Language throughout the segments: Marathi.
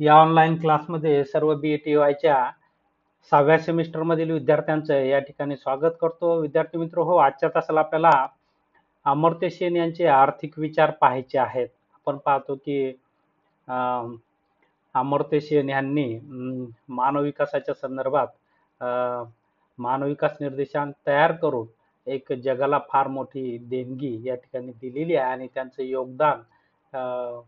या ऑनलाईन क्लासमध्ये सर्व BATYच्या 6व्या सेमिस्टरमधील विद्यार्थ्यांचं या ठिकाणी स्वागत करतो. विद्यार्थी मित्र हो, आजच्या तासाला आपल्याला अमर्त्य सेन यांचे आर्थिक विचार पाहायचे आहेत. आपण पाहतो की अं, अमर्त्य सेन यांनी मानव विकासाच्या संदर्भात अं, मानव विकास निर्देशांक तयार करून एक जगाला फार मोठी देणगी या ठिकाणी दिलेली आहे आणि त्यांचं योगदान अं,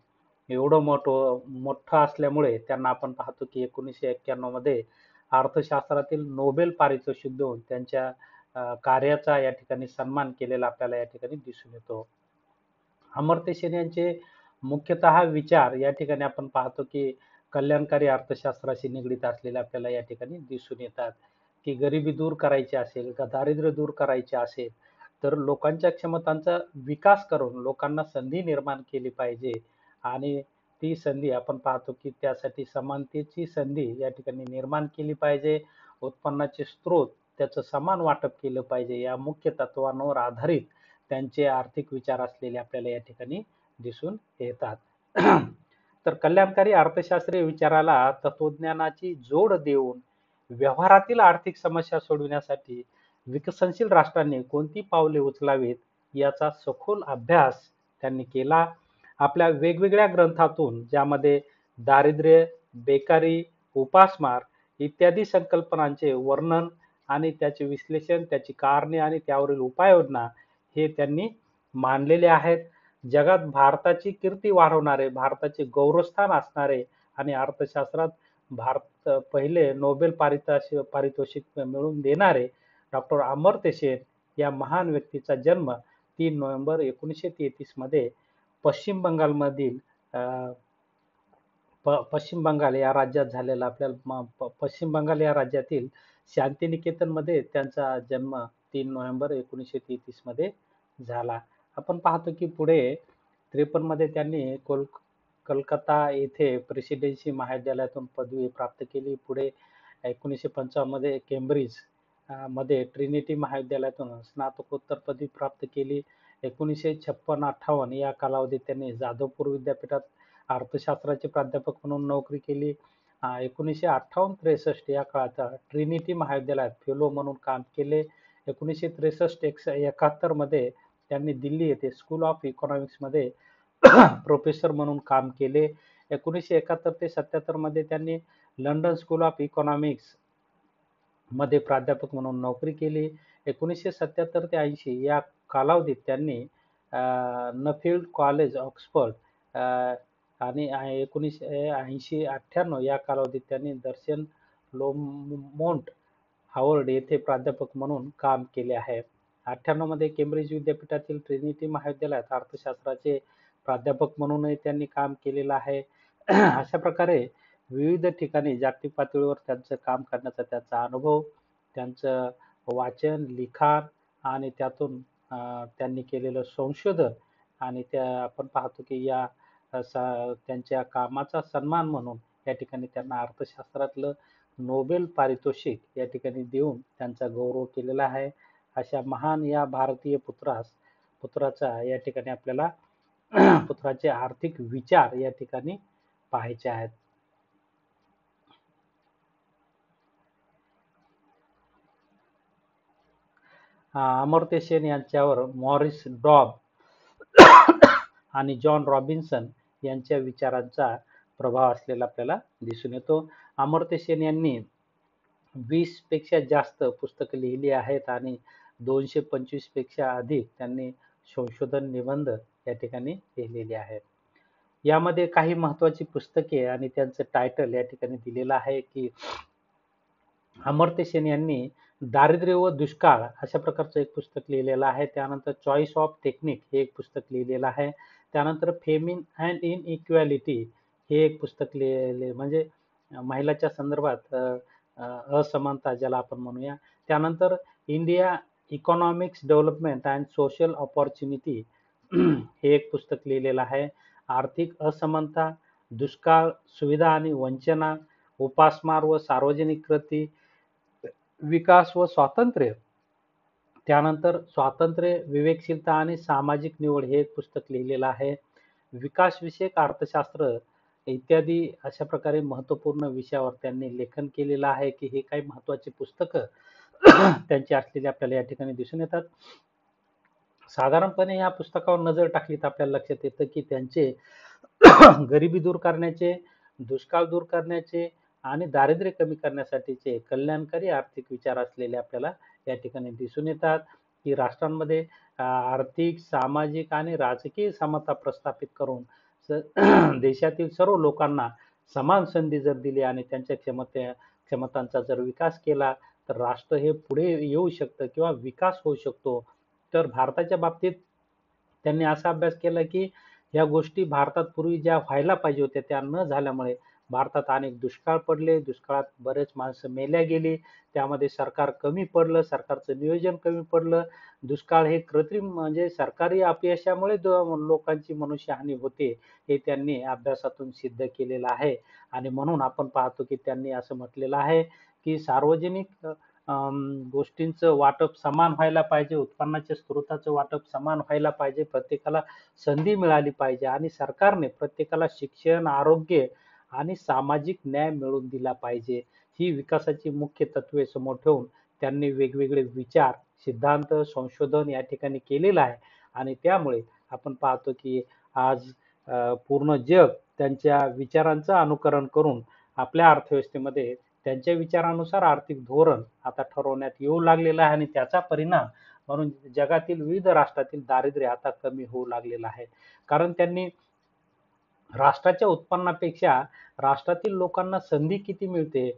एवढं मोठं असल्यामुळे त्यांना आपण पाहतो की 1991 मध्ये अर्थशास्त्रातील नोबेल पारितोषिक देऊन त्यांच्या कार्याचा या ठिकाणी सन्मान केलेला आपल्याला या ठिकाणी दिसून येतो. अमर्त्य सेन यांचे मुख्यतः विचार या ठिकाणी आपण पाहतो की कल्याणकारी अर्थशास्त्राशी निगडीत असलेले आपल्याला या ठिकाणी दिसून येतात, की गरिबी दूर करायची असेल, का दारिद्र्य दूर करायचे असेल, तर लोकांच्या क्षमतांचा विकास करून लोकांना संधी निर्माण केली पाहिजे आणि ती संधी आपण पाहतो की त्यासाठी समानतेची संधी या ठिकाणी निर्माण केली पाहिजे. उत्पन्नाचे स्रोत त्याचं समान वाटप केलं पाहिजे. या मुख्य तत्वांवर आधारित त्यांचे आर्थिक विचार असलेले आपल्याला या ठिकाणी दिसून येतात. तर कल्याणकारी अर्थशास्त्रीय विचाराला तत्वज्ञानाची जोड देऊन व्यवहारातील आर्थिक समस्या सोडविण्यासाठी विकसनशील राष्ट्रांनी कोणती पावले उचलावीत याचा सखोल अभ्यास त्यांनी केला. आपल्या वेगवेगळ्या ग्रंथातून ज्यामध्ये दारिद्र्य, बेकारी, उपासमार इत्यादी संकल्पनांचे वर्णन आणि त्याचे विश्लेषण, त्याची कारणे आणि त्यावरील उपाययोजना हे त्यांनी मांडलेले आहेत. जगात भारताची कीर्ती वाढवणारे, भारताचे गौरवस्थान असणारे आणि अर्थशास्त्रात भारत पहिले नोबेल पारितोषिक मिळवून देणारे डॉक्टर अमर्त्य सेन या महान व्यक्तीचा जन्म 3 नोव्हेंबर 1933 मध्ये पश्चिम बंगालमधील पश्चिम बंगाल या राज्यात झालेला आपल्याला पश्चिम बंगाल या राज्यातील शांतिनिकेतन मध्ये त्यांचा जन्म 3 नोव्हेंबर 1933 मध्ये झाला. आपण पाहतो की पुढे 53 मध्ये त्यांनी कलकत्ता येथे प्रेसिडेन्सी महाविद्यालयातून पदवी प्राप्त केली. पुढे 1955 मध्ये केम्ब्रिज मध्ये ट्रिनिटी महाविद्यालयातून स्नातकोत्तर पदवी प्राप्त केली. 1956-58 या कालावधीत त्यांनी जाधवपूर विद्यापीठात अर्थशास्त्राचे प्राध्यापक म्हणून नोकरी केली. 1958-63 या काळात ट्रिनिटी महाविद्यालयात फेलो म्हणून काम केले. 1963-71 मध्ये त्यांनी दिल्ली येथे स्कूल ऑफ इकॉनॉमिक्स मध्ये प्रोफेसर म्हणून काम केले. 1971 ते 77 मध्ये त्यांनी लंडन स्कूल ऑफ इकॉनॉमिक्स मध्ये प्राध्यापक म्हणून नोकरी केली. 1977 ते 80 या कालावधीत त्यांनी नफील्ड कॉलेज ऑक्सफर्ड आणि 1980-98 या कालावधीत त्यांनी दर्शन लोमोंट हार्वर्ड येथे प्राध्यापक म्हणून काम केले आहे. 98 मध्ये केम्ब्रिज विद्यापीठातील ट्रिनिटी महाविद्यालयात अर्थशास्त्राचे प्राध्यापक म्हणूनही त्यांनी काम केलेलं आहे. अशा प्रकारे विविध ठिकाणी जागतिक पातळीवर त्यांचं काम करण्याचा त्यांचा अनुभव, त्यांचं वाचन, लिखाण आणि त्यातून त्यांनी केलेलं संशोधन आणि त्या आपण पाहतो की या त्यांच्या कामाचा सन्मान म्हणून या ठिकाणी त्यांना अर्थशास्त्रातलं नोबेल पारितोषिक या ठिकाणी देऊन त्यांचा गौरव केलेला आहे. अशा महान या भारतीय पुत्राचा या ठिकाणी आपल्याला पुत्राचे आर्थिक विचार या ठिकाणी पाहायचे आहेत. अमर्त्य सेन यांच्यावर मॉरिस डॉब आणि जॉन रॉबिन्सन यांच्या विचारांचा प्रभाव असलेला आपल्याला दिसून येतो. अमर्त्य सेन यांनी 20 पेक्षा जास्त पुस्तकं लिहिली आहेत आणि 225 पेक्षा अधिक त्यांनी संशोधन निबंध या ठिकाणी लिहिलेले आहेत. यामध्ये काही महत्त्वाची पुस्तके आणि त्यांचं टायटल या ठिकाणी दिलेलं आहे की अमर्त्य सेन यांनी दारिद्र्य व दुष्काळ अशा प्रकारचं एक पुस्तक लिहिलेलं आहे. त्यानंतर चॉईस ऑफ टेक्निक हे एक पुस्तक लिहिलेलं आहे. त्यानंतर फेमिन अँड इनइक्वॅलिटी हे एक पुस्तक लिहिले म्हणजे महिलाच्या संदर्भात असमानता ज्याला आपण म्हणूया. त्यानंतर India economics development and social opportunity हे एक पुस्तक लिहिलेलं आहे. आर्थिक असमानता, दुष्काळ, सुविधा आणि वंचना, उपासमार व सार्वजनिक कृती, विकास व स्वातंत्र्य, त्यानंतर स्वातंत्र्य, विवेकशीलता आणि सामाजिक निवड हे एक पुस्तक लिहिलेलं आहे. विकासविषयक अर्थशास्त्र इत्यादी अशा प्रकारे महत्त्वपूर्ण विषयावर त्यांनी लेखन केलेलं आहे, की हे काही महत्त्वाची पुस्तकं त्यांची असलेली आपल्याला या ठिकाणी दिसून येतात. साधारणपणे या पुस्तकावर नजर टाकली तर आपल्याला लक्षात येतं, की त्यांचे गरिबी दूर करण्याचे, दुष्काळ दूर करण्याचे आणि दारिद्र्य कमी करण्यासाठीचे कल्याणकारी आर्थिक विचार असलेले आपल्याला या ठिकाणी दिसून येतात, की राष्ट्रांमध्ये आर्थिक, सामाजिक आणि राजकीय समता प्रस्थापित करून स देशातील सर्व लोकांना समान संधी जर दिली आणि त्यांच्या क्षमतांचा जर विकास केला, तर राष्ट्र हे पुढे येऊ शकतं किंवा विकास होऊ शकतो. तर भारताच्या बाबतीत त्यांनी असा अभ्यास केला, की या गोष्टी भारतात पूर्वी ज्या व्हायला पाहिजे होत्या त्या न झाल्यामुळे भारतात अनेक दुष्काळ पडले. दुष्काळात बरेच माणसं मेल्या गेली. त्यामध्ये सरकार कमी पडलं, सरकारचं नियोजन कमी पडलं. दुष्काळ हे कृत्रिम म्हणजे सरकारी अपयशामुळे लोकांची मनुष्यहानी होते, हे त्यांनी अभ्यासातून सिद्ध केलेलं आहे. आणि म्हणून आपण पाहतो, की त्यांनी असं म्हटलेलं आहे, की सार्वजनिक गोष्टींचं वाटप समान व्हायला पाहिजे, उत्पन्नाच्या स्रोताचं वाटप समान व्हायला पाहिजे, प्रत्येकाला संधी मिळाली पाहिजे आणि सरकारने प्रत्येकाला शिक्षण, आरोग्य आणि सामाजिक न्याय मिळवून दिला पाहिजे. ही विकासाची मुख्य तत्त्वे समोर ठेवून त्यांनी वेगवेगळे विचार, सिद्धांत, संशोधन या ठिकाणी केलेलं आहे आणि त्यामुळे आपण पाहतो की आज पूर्ण जग त्यांच्या विचारांचं अनुकरण करून आपल्या अर्थव्यवस्थेमध्ये त्यांच्या विचारानुसार आर्थिक धोरण आता ठरवण्यात येऊ लागलेलं आहे आणि त्याचा परिणाम म्हणून जगातील विविध राष्ट्रातील दारिद्र्य आता कमी होऊ लागलेलं आहे. कारण त्यांनी राष्ट्राच्या उत्पन्नापेक्षा राष्ट्रातील लोकांना संधी किती मिळते,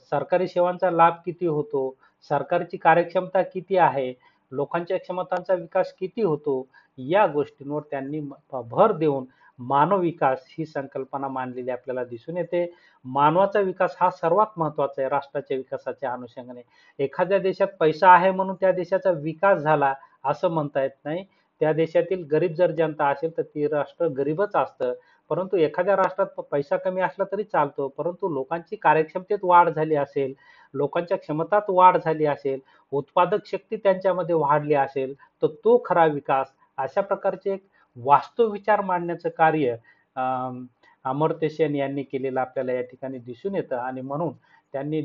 सरकारी सेवांचा लाभ किती होतो, सरकारची कार्यक्षमता किती आहे, लोकांच्या क्षमतांचा विकास किती होतो, या गोष्टींवर त्यांनी भर देऊन मानव विकास ही संकल्पना मांडलेली आपल्याला दिसून येते. मानवाचा विकास हा सर्वात महत्त्वाचा आहे राष्ट्राच्या विकासाच्या अनुषंगाने. एखाद्या देशात पैसा आहे म्हणून त्या देशाचा विकास झाला असं म्हणता येत नाही. त्या देशातील गरीब जर जनता असेल तर ते राष्ट्र गरीबच असतं. परंतु एखाद्या राष्ट्रात पैसा कमी असला तरी चालतो, परंतु लोकांची कार्यक्षमतेत वाढ झाली असेल, लोकांच्या क्षमतात वाढ झाली असेल, उत्पादक शक्ती त्यांच्यामध्ये वाढली असेल, तर तो खरा विकास. अशा प्रकारचे एक वास्तव विचार मांडण्याचं कार्य अं, अमर्त्य सेन यांनी केलेलं आपल्याला या ठिकाणी दिसून येतं आणि म्हणून त्यांनी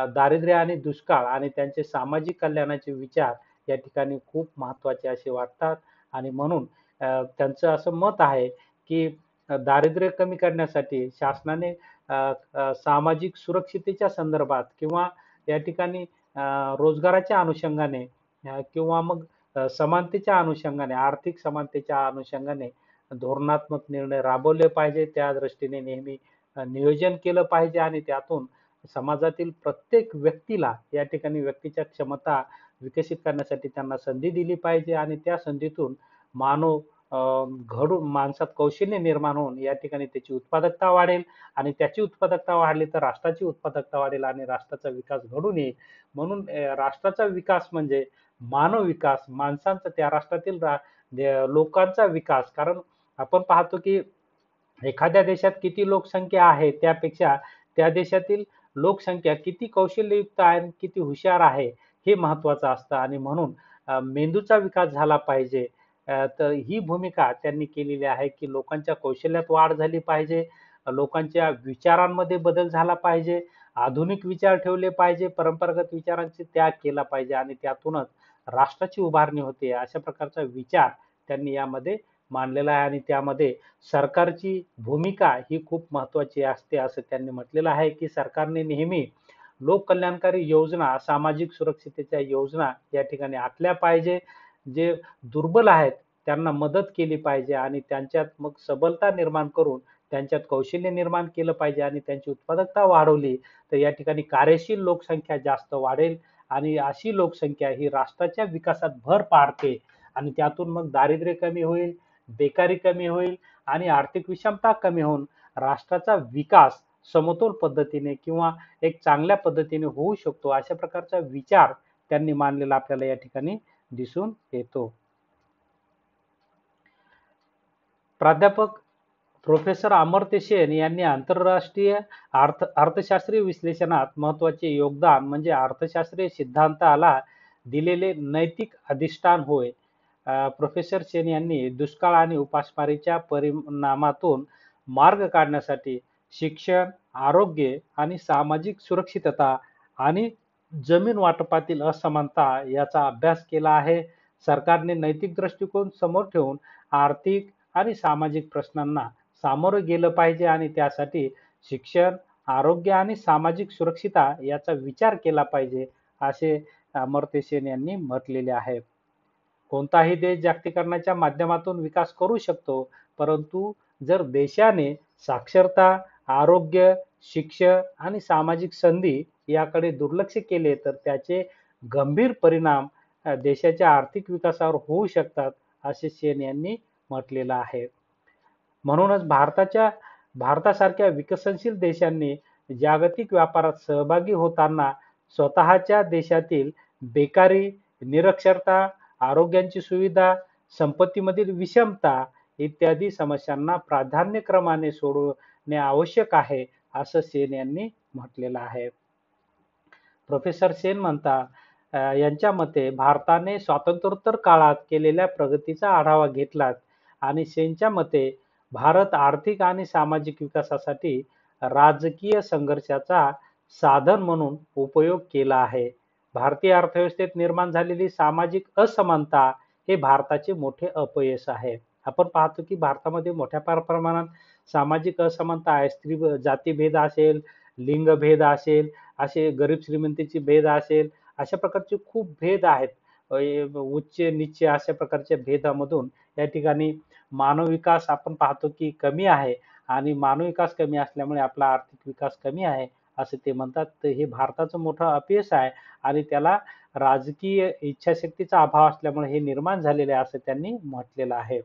दारिद्र्य आणि दुष्काळ आणि त्यांचे सामाजिक कल्याणाचे विचार या ठिकाणी खूप महत्त्वाचे असे वाटतात आणि म्हणून त्यांचं असं मत आहे, की दारिद्र्य कमी करण्यासाठी शासनाने अ, सामाजिक सुरक्षिततेच्या संदर्भात किंवा या ठिकाणी रोजगाराच्या अनुषंगाने किंवा मग समानतेच्या अनुषंगाने, आर्थिक समानतेच्या अनुषंगाने धोरणात्मक निर्णय राबवले पाहिजे. त्या दृष्टीने नेहमी नियोजन केलं पाहिजे आणि त्यातून समाजातील प्रत्येक व्यक्तीला या ठिकाणी व्यक्तीच्या क्षमता विकसित करण्यासाठी त्यांना संधी दिली पाहिजे आणि त्या संधीतून मानव अ, घडून माणसात कौशल्य निर्माण होऊन या ठिकाणी त्याची उत्पादकता वाढेल आणि त्याची उत्पादकता वाढली तर राष्ट्राची उत्पादकता वाढेल आणि राष्ट्राचा विकास घडून येईल. म्हणून राष्ट्राचा विकास म्हणजे मानव विकास, माणसांचा त्या राष्ट्रातील लोकांचा विकास. कारण आपण पाहतो की एखाद्या देशात किती लोकसंख्या आहे त्यापेक्षा त्या देशातील लोकसंख्या किती कौशल्ययुक्त आहे आणि किती हुशार आहे हे महत्त्वाचं असतं आणि म्हणून मेंदूचा विकास झाला पाहिजे. तर ही भूमिका त्यांनी केलेली आहे, की लोकांच्या कौशल्यात वाढ झाली पाहिजे, लोकांच्या विचारांमध्ये बदल झाला पाहिजे, आधुनिक विचार ठेवले पाहिजे, परंपरागत विचारांचा त्याग केला पाहिजे आणि त्यातूनच राष्ट्राची उभारणी होते. अशा प्रकारचा विचार त्यांनी यामध्ये मांडलेला आहे आणि त्यामध्ये सरकारची भूमिका ही खूप महत्त्वाची असते असं त्यांनी म्हटलेलं आहे, की सरकारने नेहमी लोककल्याणकारी योजना, सामाजिक सुरक्षिततेच्या योजना या ठिकाणी आखल्या पाहिजे. जे दुर्बल आहेत त्यांना मदत केली पाहिजे आणि त्यांच्यात मग सबलता निर्माण करून त्यांच्यात कौशल्य निर्माण केलं पाहिजे आणि त्यांची उत्पादकता वाढवली तर या ठिकाणी कार्यशील लोकसंख्या जास्त वाढेल आणि अशी लोकसंख्या ही राष्ट्राच्या विकासात भर पाडते आणि त्यातून मग दारिद्र्य कमी होईल, बेकारी कमी होईल आणि आर्थिक विषमता कमी होऊन राष्ट्राचा विकास समतोल पद्धतीने किंवा एक चांगल्या पद्धतीने होऊ शकतो. अशा प्रकारचा विचार त्यांनी मांडलेला आपल्याला या ठिकाणी दिसून येतो. प्राध्यापक प्रोफेसर अमर्त्य सेन यांनी आंतरराष्ट्रीय अर्थशास्त्रीय विश्लेषणात महत्त्वाचे योगदान म्हणजे अर्थशास्त्रीय सिद्धांताला दिलेले नैतिक अधिष्ठान होय. प्रोफेसर सेन यांनी दुष्काळ आणि उपासमारीच्या परिणामातून मार्ग काढण्यासाठी शिक्षण, आरोग्य आणि सामाजिक सुरक्षितता आणि जमीन वाटपातील असमानता याचा अभ्यास केला आहे. सरकारने नैतिक दृष्टिकोन समोर ठेवून आर्थिक आणि सामाजिक प्रश्नांना सामोरं गेलं पाहिजे आणि त्यासाठी शिक्षण, आरोग्य आणि सामाजिक सुरक्षितता याचा विचार केला पाहिजे, असे अमर्त्य सेन यांनी म्हटलेले आहे. कोणताही देश जागतिकीकरणाच्या माध्यमातून विकास करू शकतो, परंतु जर देशाने साक्षरता, आरोग्य, शिक्षण आणि सामाजिक संधी याकडे दुर्लक्ष केले तर त्याचे गंभीर परिणाम देशाच्या आर्थिक विकासावर होऊ शकतात, असे सेन यांनी म्हटलेलं आहे. म्हणूनच भारतासारख्या विकसनशील देशांनी जागतिक व्यापारात सहभागी होताना स्वतःच्या देशातील बेकारी, निरक्षरता, आरोग्याची सुविधा, संपत्तीमधील विषमता इत्यादी समस्यांना प्राधान्यक्रमाने सोडवणे आवश्यक आहे, असं सेन यांनी म्हटलेलं आहे. प्रोफेसर सेन म्हणतात, यांच्या मते भारताने स्वातंत्र्योत्तर काळात केलेल्या प्रगतीचा आढावा घेतला आणि सेनच्या मते भारत आर्थिक आणि सामाजिक विकासासाठी राजकीय संघर्षाचा साधन म्हणून उपयोग केला आहे. भारतीय अर्थव्यवस्थेत निर्माण झालेली सामाजिक असमानता हे भारताचे मोठे अपयश आहे. आपण पाहतो की भारतामध्ये मोठ्या प्रमाणात सामाजिक असमानता आहे. जातीभेद असेल, लिंगभेद असेल, असे गरीब श्रीमंतीची भेद असेल, अशा प्रकारचे खूप भेद आहेत. उच्च नीच अशा प्रकारच्या भेदामधून या ठिकाणी मानव विकास आपण पाहतो की कमी आहे आणि मानव विकास कमी असल्यामुळे आपला आर्थिक विकास कमी आहे, असं ते म्हणतात. तर हे भारताचं मोठं अपयश आहे आणि त्याला राजकीय इच्छाशक्तीचा अभाव असल्यामुळे हे निर्माण झालेले आहे, असं त्यांनी म्हटलेलं आहे.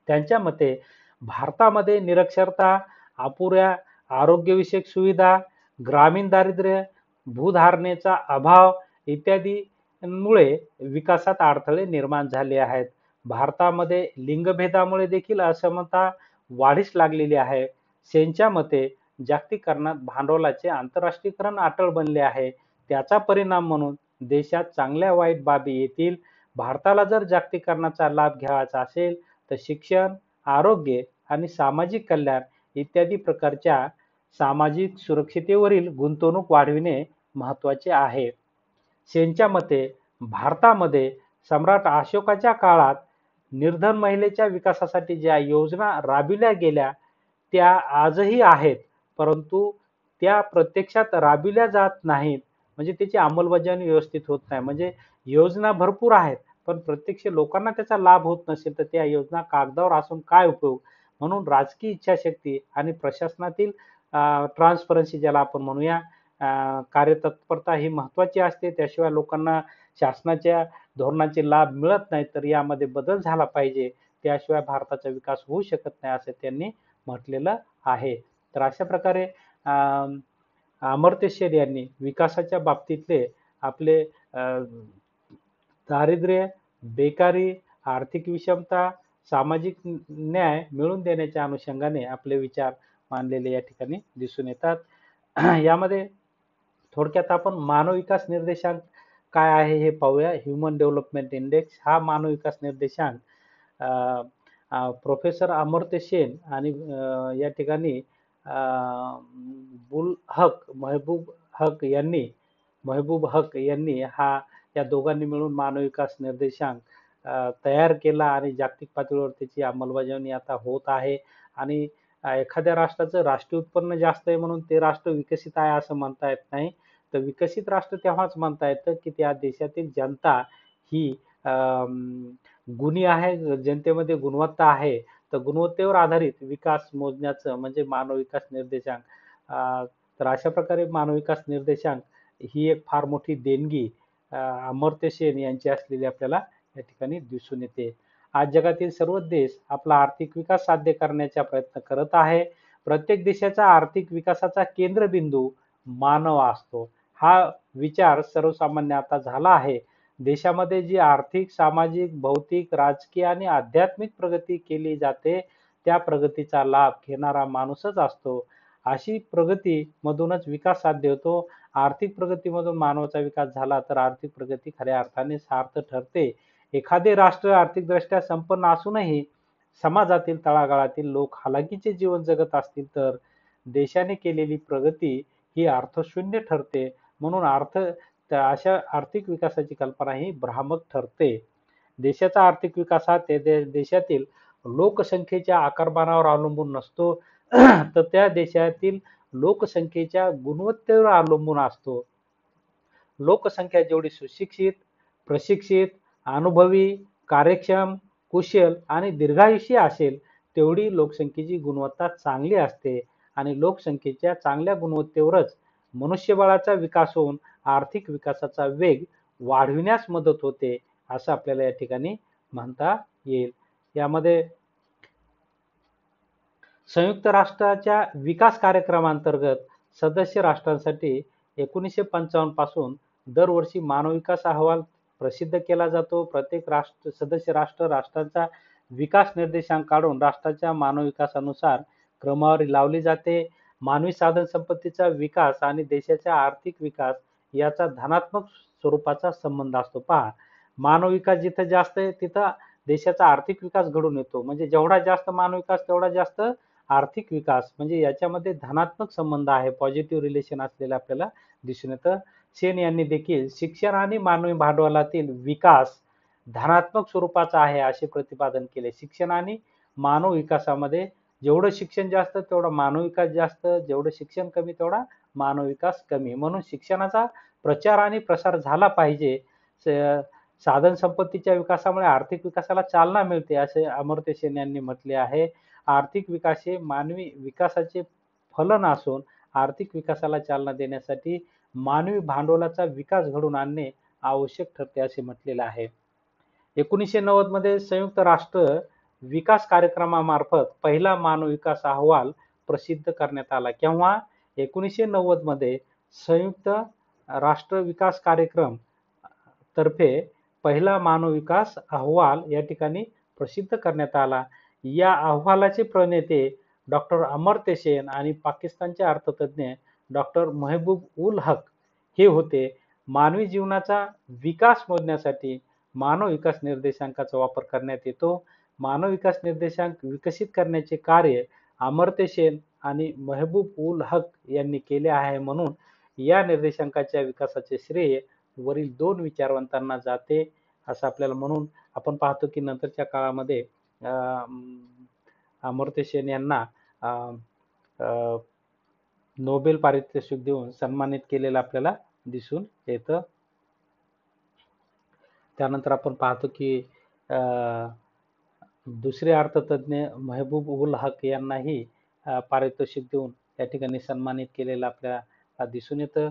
त्यांच्या मते भारतामध्ये निरक्षरता, अपुऱ्या आरोग्यविषयक सुविधा, ग्रामीण दारिद्र्य, भूधारणेचा अभाव इत्यादींमुळे विकासात अडथळे निर्माण झाले आहेत. भारतामध्ये लिंगभेदामुळे देखील असमानता वाढीस लागलेली आहे. सेनच्या मते जागतिकीकरणात भांडवलाचे आंतरराष्ट्रीयकरण अटळ बनले आहे. त्याचा परिणाम म्हणून देशात चांगल्या वाईट बाबी येतील. भारताला जर जागतिकीकरणाचा लाभ घ्यायचा असेल तर शिक्षण, आरोग्य आणि सामाजिक कल्याण इत्यादी प्रकारच्या सामाजिक सुरक्षिततेवरील गुंतवणूक वाढविणे महत्त्वाचे आहे. सेनच्या मते भारतामध्ये सम्राट अशोकाच्या काळात निर्धन महिलेच्या विकासासाठी ज्या योजना राबविल्या गेल्या त्या आजही आहेत, परंतु त्या प्रत्यक्षात राबविल्या जात नाहीत. म्हणजे त्याची अंमलबजावणी व्यवस्थित होत नाही. म्हणजे योजना भरपूर आहेत, पण प्रत्यक्ष लोकांना त्याचा लाभ होत नसेल तर त्या योजना कागदावर असून काय उपयोग. म्हणून राजकीय इच्छाशक्ती आणि प्रशासनातील ट्रान्सपरन्सी ज्याला आपण म्हणूया, कार्यतत्परता ही महत्त्वाची असते. त्याशिवाय लोकांना शासनाच्या धोरणांचे लाभ मिळत नाहीत. तर यामध्ये बदल झाला पाहिजे. त्याशिवाय भारताचा विकास होऊ शकत नाही, असं त्यांनी म्हटलेलं आहे. तर अशा प्रकारे अमर्त्य सेन यांनी विकासाच्या बाबतीतले आपले दारिद्र्य, बेकारी, आर्थिक विषमता, सामाजिक न्याय मिळवून देण्याच्या अनुषंगाने आपले विचार मांडलेले या ठिकाणी दिसून येतात. यामध्ये थोडक्यात आपण मानव विकास निर्देशांक काय आहे हे पाहूया. ह्युमन डेव्हलपमेंट इंडेक्स हा मानव विकास निर्देशांक प्रोफेसर अमर्त्य सेन आणि या ठिकाणी महबूब हक यांनी या दोघांनी मिळून मानव विकास निर्देशांक तयार केला आणि जागतिक पातळीवर त्याची अंमलबजावणी आता होत आहे. आणि एखाद्या राष्ट्राचं राष्ट्रीय उत्पन्न जास्त आहे म्हणून ते राष्ट्र विकसित आहे असं म्हणता येत नाही. तर विकसित राष्ट्र तेव्हाच म्हणता येतं की त्या देशातील जनता ही गुणी आहे, जनतेमध्ये गुणवत्ता आहे. तर गुणवत्तेवर आधारित विकास मोजण्याचं म्हणजे मानव विकास निर्देशांक. तर अशा प्रकारे मानव विकास निर्देशांक ही एक फार मोठी देणगी अमर्त्य सेन यांची असलेली आपल्याला या ठिकाणी दिसून येते. आज जगातील सर्व देश आपला आर्थिक विकास साध्य करण्याचा प्रयत्न करत आहे. प्रत्येक देशाचा आर्थिक विकासाचा केंद्रबिंदू मानव असतो. हा विचार सर्वसामान्य आता झाला आहे. देशामध्ये जी आर्थिक, सामाजिक, भौतिक, राजकीय आणि आध्यात्मिक प्रगती केली जाते त्या प्रगतीचा लाभ घेणारा माणूसच असतो. अशी प्रगती मधूनच विकास साध्य होतो. आर्थिक प्रगतीमधून मानवाचा विकास झाला तर आर्थिक प्रगती खऱ्या अर्थाने सार्थ ठरते. एखादे राष्ट्र आर्थिकदृष्ट्या संपन्न असूनही समाजातील तळागाळातील लोक हालाकीचे जीवन जगत असतील तर देशाने केलेली प्रगती ही अर्थशून्य ठरते. म्हणून अशा आर्थिक विकासाची कल्पना ही भ्रामक ठरते. देशाचा आर्थिक विकास हा देशातील लोकसंख्येच्या आकारमानावर अवलंबून नसतो तर त्या देशातील लोकसंख्येच्या गुणवत्तेवर अवलंबून असतो. लोकसंख्या जेवढी सुशिक्षित, प्रशिक्षित, अनुभवी, कार्यक्षम, कुशल आणि दीर्घायुषी असेल, तेवढी लोकसंख्येची गुणवत्ता चांगली असते आणि लोकसंख्येच्या चांगल्या गुणवत्तेवरच मनुष्यबळाचा विकास होऊन आर्थिक विकासाचा वेग वाढविण्यास मदत होते, असं आपल्याला या ठिकाणी म्हणता येईल. यामध्ये संयुक्त राष्ट्राच्या विकास कार्यक्रमांतर्गत सदस्य राष्ट्रांसाठी 1955 पासून दरवर्षी मानव विकास अहवाल प्रसिद्ध केला जातो. प्रत्येक सदस्य राष्ट्राचा विकास निर्देशांक काढून राष्ट्राच्या मानव विकासानुसार क्रमवारी लावली जाते. मानवी साधन संपत्तीचा विकास आणि देशाचा आर्थिक विकास याचा धनात्मक स्वरूपाचा संबंध असतो. पहा, मानव विकास जिथं जास्त आहे तिथं देशाचा आर्थिक विकास घडून येतो. म्हणजे जेवढा जास्त मानव विकास तेवढा जास्त आर्थिक विकास, म्हणजे याच्यामध्ये धनात्मक संबंध आहे, पॉझिटिव्ह रिलेशन असलेलं आपल्याला दिसून येतं. सेन यांनी देखील शिक्षण आणि मानवी भांडवलातील विकास धनात्मक स्वरूपाचा आहे असे प्रतिपादन केले. शिक्षण आणि मानव विकासामध्ये जेवढं शिक्षण जास्त तेवढा मानव विकास जास्त, जेवढं शिक्षण कमी तेवढा मानव विकास कमी. म्हणून शिक्षणाचा प्रचार आणि प्रसार झाला पाहिजे. साधन संपत्तीच्या विकासामुळे आर्थिक विकासाला चालना मिळते असे अमर्त्य सेन यांनी म्हटले आहे. आर्थिक विकास हे मानवी विकासाचे फलन असून आर्थिक विकासाला चालना देण्यासाठी मानवी भांडवलाचा विकास घडवून आणणे आवश्यक ठरते असे म्हटलेलं आहे. 1990 मध्ये संयुक्त राष्ट्र विकास कार्यक्रमामार्फत पहिला मानव विकास अहवाल प्रसिद्ध करण्यात आला. केव्हा? 1990 मध्ये संयुक्त राष्ट्र विकास कार्यक्रम तर्फे पहिला मानव विकास अहवाल या ठिकाणी प्रसिद्ध करण्यात आला. या अहवालाचे प्रणेते डॉक्टर अमर्त्य सेन आणि पाकिस्तानचे अर्थतज्ञ डॉक्टर महबूब उल हक हे होते. मानवी जीवनाचा विकास मोजण्यासाठी मानव विकास निर्देशांकाचा वापर करण्यात येतो. मानव विकास निर्देशांक विकसित करण्याचे कार्य अमर्त्य सेन आणि महबूब उल हक यांनी केले आहे. म्हणून या निर्देशांकाच्या विकासाचे श्रेय वरील दोन विचारवंतांना जाते असं आपल्याला, म्हणून आपण पाहतो की नंतरच्या काळामध्ये अमर्त्य सेन यांना नोबेल पारितोषिक देऊन सन्मानित केलेलं आपल्याला दिसून येतं. त्यानंतर आपण पाहतो की दुसरे अर्थतज्ञ महबूब उल हक यांनाही पारितोषिक देऊन या ठिकाणी सन्मानित केलेलं आपल्याला दिसून येतं.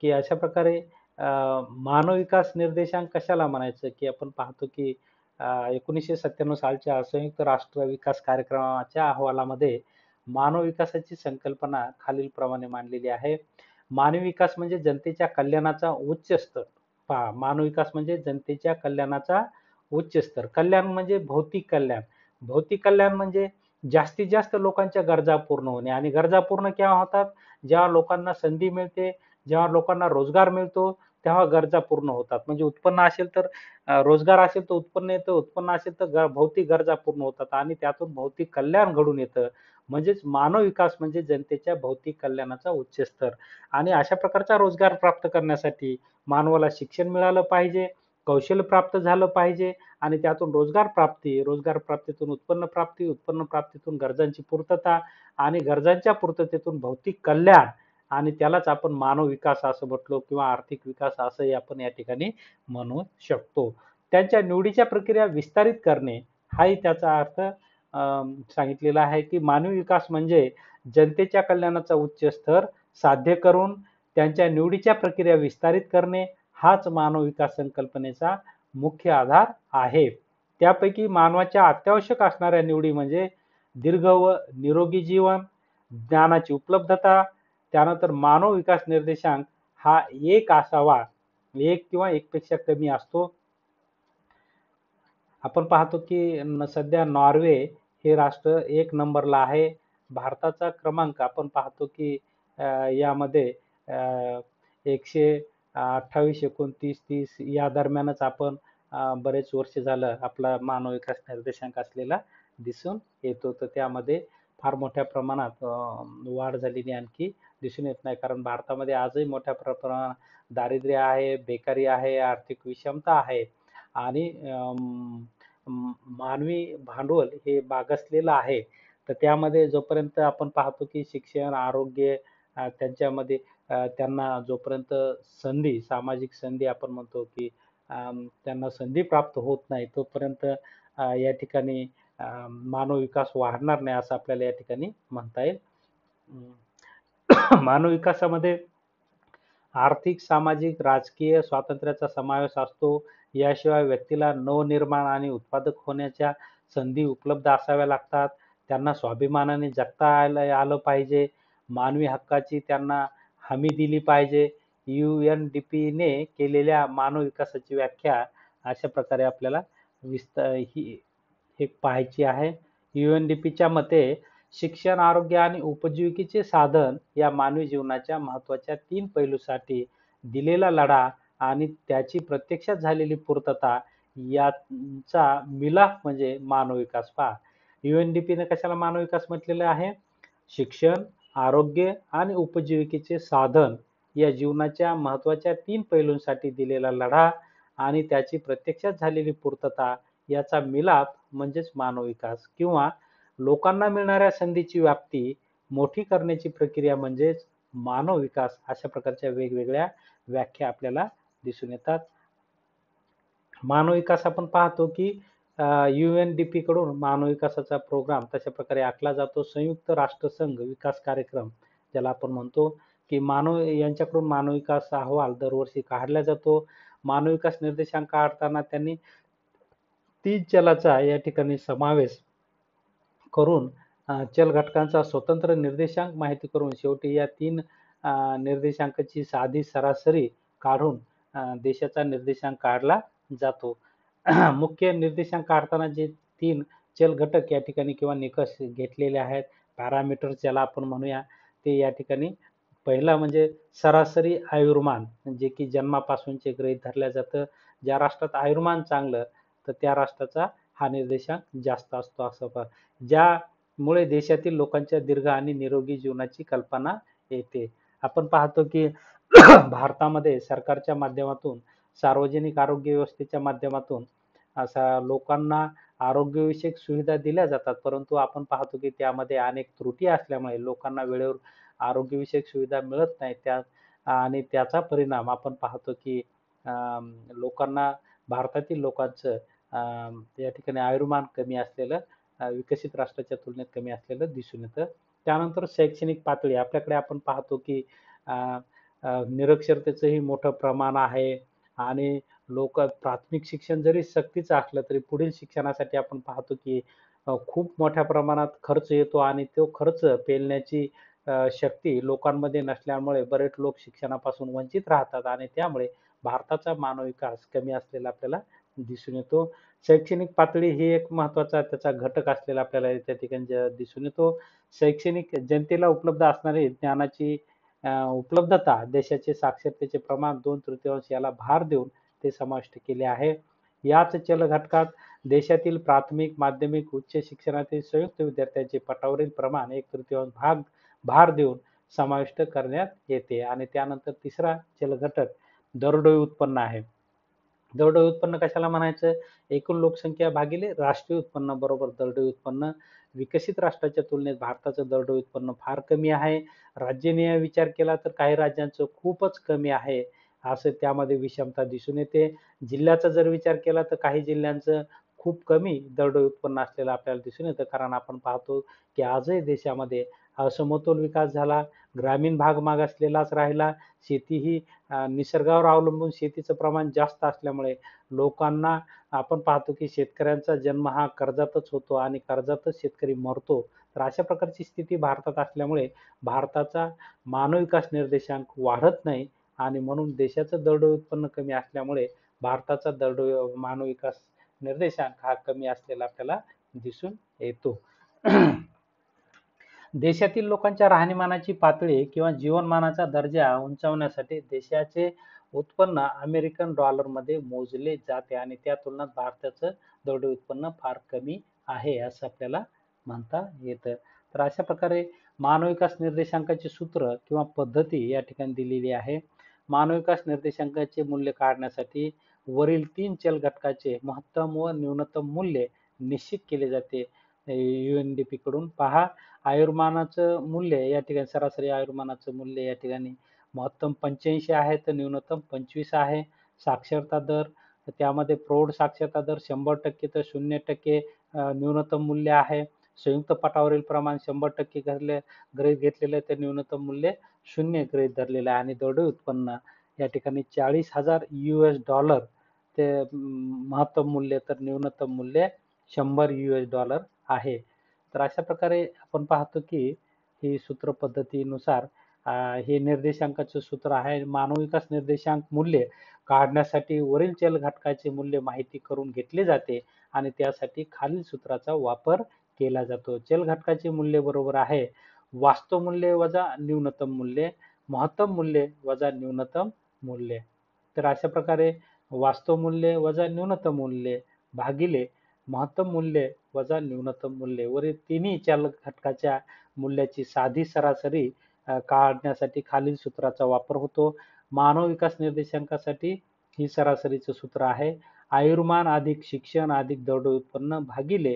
की अशा प्रकारे मानव विकास निर्देशांक कशाला म्हणायचं, की आपण पाहतो की 1997 सालच्या संयुक्त राष्ट्र विकास कार्यक्रमाच्या अहवालामध्ये मानव विकासाची संकल्पना खालीलप्रमाणे मांडलेली आहे. मानवी विकास म्हणजे जनतेच्या कल्याणाचा उच्च स्तर. पहा, मानव विकास म्हणजे जनतेच्या कल्याणाचा उच्च स्तर. कल्याण म्हणजे भौतिक कल्याण. भौतिक कल्याण म्हणजे जास्तीत जास्त लोकांच्या गरजा पूर्ण होणे, आणि गरजा पूर्ण केव्हा होतात? जेव्हा लोकांना संधी मिळते, जेव्हा लोकांना रोजगार मिळतो, तेव्हा गरजा पूर्ण होतात. म्हणजे उत्पन्न असेल तर रोजगार असेल तर उत्पन्न येतं, उत्पन्न असेल तर भौतिक गरजा पूर्ण होतात आणि त्यातून भौतिक कल्याण घडून येतं. म्हणजेच मानव विकास म्हणजे जनतेच्या भौतिक कल्याणाचा उच्च स्तर. आणि अशा प्रकारचा रोजगार प्राप्त करण्यासाठी मानवाला शिक्षण मिळालं पाहिजे, कौशल्य प्राप्त झालं पाहिजे आणि त्यातून रोजगार प्राप्ती, रोजगार प्राप्तीतून उत्पन्न प्राप्ती, उत्पन्न प्राप्तीतून गरजांची पूर्तता आणि गरजांच्या पूर्ततेतून भौतिक कल्याण, आणि त्यालाच आपण मानव विकास असं म्हटलो किंवा आर्थिक विकास असंही आपण या ठिकाणी म्हणू शकतो. त्यांच्या निवडीच्या प्रक्रिया विस्तारित करणे हाही त्याचा अर्थ सांगितलेला आहे. की मानवी विकास म्हणजे जनतेच्या कल्याणाचा उच्च स्तर साध्य करून त्यांच्या निवडीच्या प्रक्रिया विस्तारित करणे हाच मानव विकास संकल्पनेचा मुख्य आधार आहे. त्यापैकी मानवाच्या अत्यावश्यक असणाऱ्या निवडी म्हणजे दीर्घ व निरोगी जीवन, ज्ञानाची उपलब्धता, त्यानंतर मानव विकास निर्देशांक हा एक असावा, एक किंवा एकपेक्षा कमी असतो. आपण पाहतो की सध्या नॉर्वे हे राष्ट्र 1 नंबरला आहे. भारताचा क्रमांक आपण पाहतो की यामध्ये 128, 29, 30 या दरम्यानच आपण बरेच वर्ष झालं आपला मानव विकास निर्देशांक असलेला दिसून येतो. तर त्यामध्ये फार मोठ्या प्रमाणात वाढ झालेली आणखी दिसून येत नाही. कारण भारतामध्ये आजही मोठ्या प्रमाणात दारिद्र्य आहे, बेकारी आहे, आर्थिक विषमता आहे आणि मानवी भांडवल हे मागासलेलं आहे. तर त्यामध्ये जोपर्यंत आपण पाहतो की शिक्षण, आरोग्य त्यांच्यामध्ये त्यांना जोपर्यंत संधी, सामाजिक संधी आपण म्हणतो की त्यांना संधी प्राप्त होत नाही, तोपर्यंत या ठिकाणी मानव विकास वाढणार नाही असं आपल्याला या ठिकाणी म्हणता येईल. मानव विकासामध्ये आर्थिक, सामाजिक, राजकीय स्वातंत्र्याचा समावेश असतो. याशिवाय व्यक्तीला नवनिर्माण आणि उत्पादक होण्याच्या संधी उपलब्ध असाव्या लागतात. त्यांना स्वाभिमानाने जगता आलं पाहिजे. मानवी हक्काची त्यांना हमी दिली पाहिजे. UNDPने केलेल्या मानव विकासाची व्याख्या अशा प्रकारे आपल्याला ही एक पाहायची आहे. UNDPच्या मते शिक्षण, आरोग्य आणि उपजीविकेचे साधन या मानवी जीवनाच्या महत्त्वाच्या 3 पैलूसाठी दिलेला लढा आणि त्याची प्रत्यक्षात झालेली पूर्तता यांचा मिलाफ म्हणजे मानव विकास पहा. UNDPने कशाला मानव विकास म्हटलेलं आहे? शिक्षण, आरोग्य आणि उपजीविकेचे साधन या जीवनाच्या महत्त्वाच्या 3 पैलूंसाठी दिलेला लढा आणि त्याची प्रत्यक्षात झालेली पूर्तता याचा मिलाफ म्हणजेच मानव विकास किंवा लोकांना मिळणाऱ्या संधीची व्याप्ती मोठी करण्याची प्रक्रिया म्हणजेच मानव विकास अशा प्रकारच्या वेगवेगळ्या व्याख्या आपल्याला दिसून येतात. मानव विकास आपण पाहतो की UNDP कडून मानव विकासाचा प्रोग्राम तशा प्रकारे आखला जातो. संयुक्त राष्ट्रसंघ विकास कार्यक्रम ज्याला आपण म्हणतो की यांच्याकडून मानव विकास अहवाल दरवर्षी काढला जातो. मानव विकास निर्देशांक काढताना त्यांनी 3 चलाचा या ठिकाणी समावेश करून चल घटकांचा स्वतंत्र निर्देशांक माहिती करून शेवटी या 3 निर्देशांकाची साधी सरासरी काढून देशाचा निर्देशांक काढला जातो. मुख्य निर्देशांक काढताना जे 3 चल घटक या ठिकाणी किंवा निकष घेतलेले आहेत, पॅरामीटर्स ज्याला आपण म्हणूया, ते या ठिकाणी पहिला म्हणजे सरासरी आयुर्मान जे की जन्मापासूनचे गृहीत धरलं जातं. ज्या राष्ट्रात आयुर्मान चांगलं तर त्या राष्ट्राचा हा निर्देशांक जास्त असतो असं ज्यामुळे देशातील लोकांच्या दीर्घ आणि निरोगी जीवनाची कल्पना येते. आपण पाहतो की भारतामध्ये सरकारच्या माध्यमातून, सार्वजनिक आरोग्य व्यवस्थेच्या माध्यमातून असा लोकांना आरोग्यविषयक सुविधा दिल्या जातात. परंतु आपण पाहतो की त्यामध्ये अनेक त्रुटी असल्यामुळे लोकांना वेळेवर आरोग्यविषयक सुविधा मिळत नाहीत. आणि त्याचा परिणाम आपण पाहतो की लोकांना भारतातील लोकांचं या ठिकाणी आयुर्मान कमी असलेलं विकसित राष्ट्राच्या तुलनेत कमी असलेलं दिसून येतं. त्यानंतर शैक्षणिक पातळी आपल्याकडे आपण पाहतो की निरक्षरतेचंही मोठं प्रमाण आहे आणि लोक प्राथमिक शिक्षण जरी सक्तीचं असलं तरी पुढील शिक्षणासाठी आपण पाहतो की खूप मोठ्या प्रमाणात खर्च येतो आणि तो खर्च पेलण्याची शक्ती लोकांमध्ये नसल्यामुळे बरेच लोक शिक्षणापासून वंचित राहतात आणि त्यामुळे भारताचा मानव विकास कमी असलेला आपल्याला दिसून येतो. शैक्षणिक पातळी ही एक महत्त्वाचा त्याचा घटक असलेला आपल्याला त्या ठिकाणी दिसून येतो. शैक्षणिक जनतेला उपलब्ध असणारी ज्ञानाची उपलब्धता, देशाचे साक्षरतेचे प्रमाण 2/3 याला भार देऊन ते समाविष्ट केले आहे. याच चल घटकात देशातील प्राथमिक, माध्यमिक, उच्च शिक्षणातील संयुक्त विद्यार्थ्यांचे पटावरील प्रमाण 1/3 भार देऊन समाविष्ट करण्यात येते आणि त्यानंतर तिसरा चल घटक दरडोई उत्पन्न आहे. दरडोई उत्पन्न कशाला म्हणायचं? एकूण लोकसंख्या भागिले राष्ट्रीय उत्पन्न बरोबर दरडोई उत्पन्न. विकसित राष्ट्राच्या तुलनेत भारताचं दरडोई उत्पन्न फार कमी आहे. राज्यनीय विचार केला तर काही राज्यांचं खूपच कमी आहे. असं त्यामध्ये विषमता दिसून येते. जिल्ह्याचा जर विचार केला तर काही जिल्ह्यांचं खूप कमी दरडोई उत्पन्न असलेलं आपल्याला दिसून येतं. कारण आपण पाहतो की आजही देशामध्ये असमतोल विकास झाला. ग्रामीण भाग मागासलेलाच राहिला. शेती ही निसर्गावर अवलंबून शेतीचं प्रमाण जास्त असल्यामुळे लोकांना आपण पाहतो की शेतकऱ्यांचा जन्म हा कर्जातच होतो आणि कर्जातच शेतकरी मरतो. तर अशा प्रकारची स्थिती भारतात असल्यामुळे भारताचा मानव विकास निर्देशांक वाढत नाही आणि म्हणून देशाचं दरडोई उत्पन्न कमी असल्यामुळे भारताचा मानव विकास निर्देशांक हा कमी असलेला आपल्याला दिसून येतो. देशातील लोकांच्या राहणीमानाची पातळी किंवा जीवनमानाचा दर्जा उंचावण्यासाठी देशाचे उत्पन्न अमेरिकन डॉलरमध्ये मोजले जाते आणि त्या तुलनेत भारताचं दरडोई उत्पन्न फार कमी आहे असं आपल्याला म्हणता येतं. तर अशा प्रकारे मानव विकास निर्देशांकाचे सूत्र किंवा पद्धती या ठिकाणी दिलेली आहे. मानव विकास निर्देशांकाचे मूल्य काढण्यासाठी वरील 3 चल घटकाचे महत्तम व न्यूनतम मूल्य निश्चित केले जाते. UNDP कडून पहा, आयुर्मानाचं मूल्य या ठिकाणी सरासरी आयुर्मानाचं मूल्य या ठिकाणी महत्तम 85 आहे तर न्यूनतम 25 आहे. साक्षरता दर, त्यामध्ये प्रौढ साक्षरता दर 100% तर 0% न्यूनतम मूल्य आहे. संयुक्त पटावरील प्रमाण 100% गृहीत घेतलेले तर न्यूनतम मूल्य 0 गृहीत धरलेलं आहे आणि दरडोई उत्पन्न या ठिकाणी $40,000 ते महत्तम मूल्य तर न्यूनतम मूल्य $100 आहे. तर अशा प्रकारे आपण पाहतो की ही सूत्र पद्धतीनुसार हे निर्देशांकाचे सूत्र आहे. मानव विकास निर्देशांक मूल्य काढण्यासाठी वरील चल घटकाचे मूल्य माहिती करून घेतले जाते आणि त्यासाठी खालील सूत्राचा वापर केला जातो. चल घटकाचे मूल्य बरोबर आहे वास्तव मूल्य वजा न्यूनतम मूल्य, महत्तम मूल्य वजा न्यूनतम मूल्य. तर अशा प्रकारे वास्तव मूल्य वजा न्यूनतम मूल्य भागिले महत्तम मूल्य वजा न्यूनतम मूल्य वरील तिन्ही चल घटकाच्या मूल्याची साधी सरासरी काढण्यासाठी खालील सूत्राचा वापर होतो. मानव विकास निर्देशांकासाठी ही सरासरीचं सूत्र आहे. आयुर्मान अधिक शिक्षण अधिक दरडोई उत्पन्न भागिले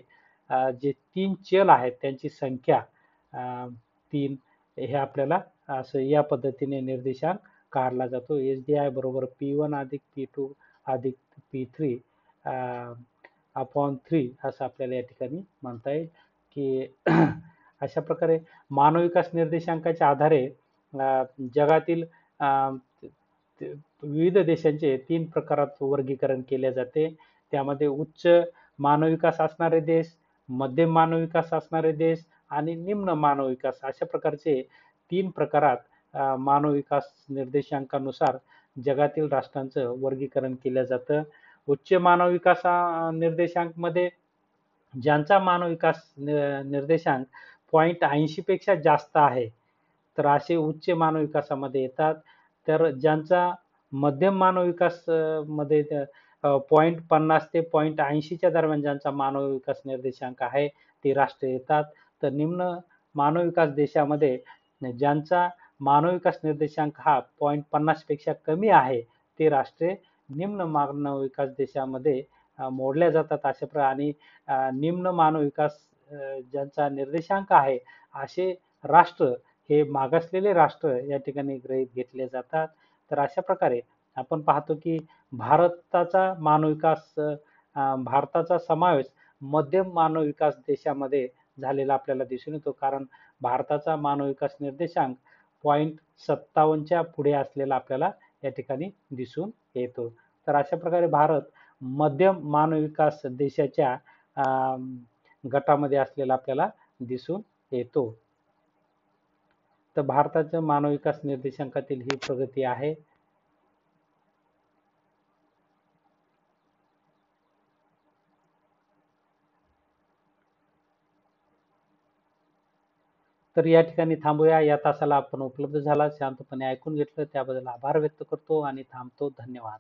जे 3 चल आहेत त्यांची संख्या 3 हे आपल्याला असं या पद्धतीने निर्देशांक काढला जातो. SDI बरोबर P1 अधिक P2 अधिक P3 अपॉन 3 असं आपल्याला या ठिकाणी म्हणता येईल की अशा प्रकारे मानव विकास निर्देशांकाच्या आधारे जगातील विविध देशांचे 3 प्रकारात वर्गीकरण केले जाते. त्यामध्ये उच्च मानव विकास असणारे देश, मध्यम मानव विकास असणारे देश आणि निम्न मानव विकास अशा प्रकारचे 3 प्रकारात मानव विकास निर्देशांकानुसार जगातील राष्ट्रांचं वर्गीकरण केलं जातं. उच्च मानव विकास निर्देशांक मध्ये ज्यांचा मानव विकास निर्देशांक 0.80 पेक्षा जास्त आहे तर असे उच्च मानव विकासामध्ये येतात. तर ज्यांचा मध्यम मानव विकास मध्ये 0.50 ते 0.80 च्या दरम्यान ज्यांचा मानव विकास निर्देशांक आहे ते राष्ट्र येतात. तर निम्न मानव विकास देशामध्ये ज्यांचा मानव विकास निर्देशांक हा 0.50 पेक्षा कमी आहे ते राष्ट्रे निम्न मानव विकास देशामध्ये मोडल्या जातात. अशा प्रकारे आणि निम्न मानव विकास ज्यांचा निर्देशांक आहे असे राष्ट्र हे मागासलेले राष्ट्र या ठिकाणी गृहीत घेतले जातात. तर अशा प्रकारे आपण पाहतो की भारताचा मानव विकास भारताचा समावेश मध्यम मानव विकास देशामध्ये झालेला आपल्याला दिसून येतो. कारण भारताचा मानव विकास निर्देशांक 0.57 च्या पुढे असलेला आपल्याला या ठिकाणी दिसून येतो. तर अशा प्रकारे भारत मध्यम मानव विकास देशाच्या गटामध्ये असलेला आपल्याला दिसून येतो. तर भारताच्या मानव विकास निर्देशांकातील ही प्रगती आहे. तर या ठिकाणी थांबूया. या तासाला आपण उपलब्ध झाला, शांतपणे ऐकून घेतलं त्याबद्दल आभार व्यक्त करतो आणि थांबतो. धन्यवाद.